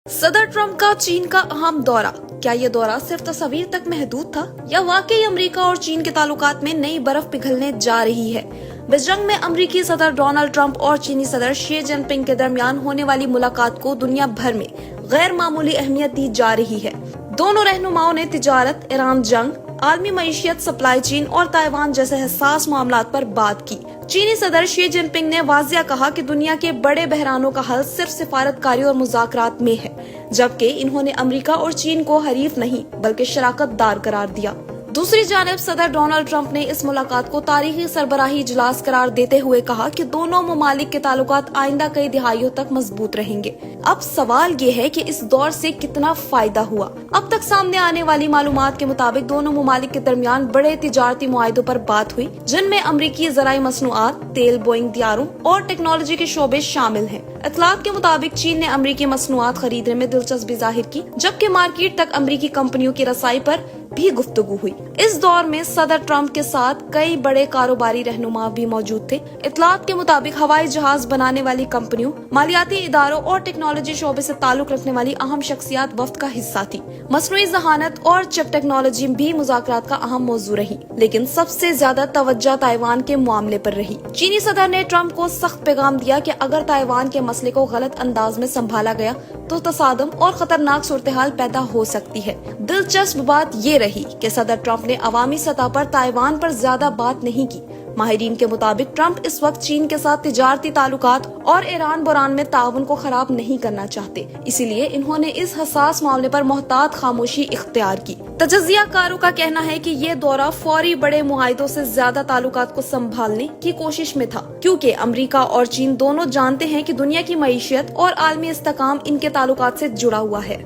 सदर ट्रंप का चीन का अहम दौरा, क्या ये दौरा सिर्फ तस्वीर तक महदूद था या वाकई अमेरिका और चीन के ताल्लुकात में नई बर्फ पिघलने जा रही है। बीजिंग में अमेरिकी सदर डोनाल्ड ट्रंप और चीनी सदर शी जिनपिंग के दरमियान होने वाली मुलाकात को दुनिया भर में गैर मामूली अहमियत दी जा रही है। दोनों रहनुमाओं ने तिजारत, ईरान जंग, आलमी मईशियत, सप्लाई चेन और ताइवान जैसे हसास मामलात पर बात की। चीनी सदर शी जिनपिंग ने वाजिया कहा कि दुनिया के बड़े बहरानों का हल सिर्फ सिफारतकारी और मुज़ाकरात में है, जबकि इन्होंने अमेरिका और चीन को हरीफ नहीं बल्कि शराकतदार करार दिया। दूसरी जानिब सदर डोनाल्ड ट्रंप ने इस मुलाकात को तारीखी सरबराही इजलास करार देते हुए कहा कि दोनों ममालिक के ताल्लुकात आइंदा कई दिहाइयों तक मजबूत रहेंगे। अब सवाल ये है कि इस दौर से कितना फायदा हुआ। अब तक सामने आने वाली मालूमात के मुताबिक दोनों ममालिक के दरमियान बड़े तिजारती मुआहिदों पर बात हुई, जिनमें अमरीकी ज़राई मसनूआत, तेल, बोइंग दियारों और टेक्नोलॉजी के शोबे शामिल हैं। इतलात के मुताबिक चीन ने अमरीकी मसनूआत खरीदने में दिलचस्पी जाहिर की, जबकि मार्केट तक अमरीकी कंपनियों की रसाई पर भी गुफ्तगू हुई। इस दौर में सदर ट्रंप के साथ कई बड़े कारोबारी रहनुमा भी मौजूद थे। इतलात के मुताबिक हवाई जहाज बनाने वाली कंपनियों, मालियाती इदारों और टेक्नोलॉजी शोबे से ताल्लुक रखने वाली अहम शख्सियात वफ्द का हिस्सा थी। मसनूई ज़हानत और चिप टेक्नोलॉजी भी मुज़ाकरात का अहम मौजू रही, लेकिन सबसे ज्यादा तवज्जो ताइवान के मामले पर रही। चीनी सदर ने ट्रंप को सख्त पैगाम दिया कि अगर ताइवान के मसले को गलत अंदाज में संभाला गया तो तसादम और खतरनाक सूरत-ए-हाल पैदा हो सकती है। दिलचस्प बात ये रही कि सदर ट्रंप ने अवामी सतह पर ताइवान पर ज्यादा बात नहीं की। माहिरीन के मुताबिक ट्रंप इस वक्त चीन के साथ तिजारती ताल्लुकात और ईरान बुरान में ताउन को खराब नहीं करना चाहते, इसीलिए इन्होंने इस हसास मामले पर मोहतात खामोशी इख्तियार की। तजज़ियाकारों का कहना है कि ये दौरा फौरी बड़े मुआहिदों से ज्यादा ताल्लुकात को संभालने की कोशिश में था, क्योंकि अमेरिका और चीन दोनों जानते हैं कि दुनिया की मईशियत और आलमी इस्तेकाम इनके ताल्लुकात से जुड़ा हुआ है।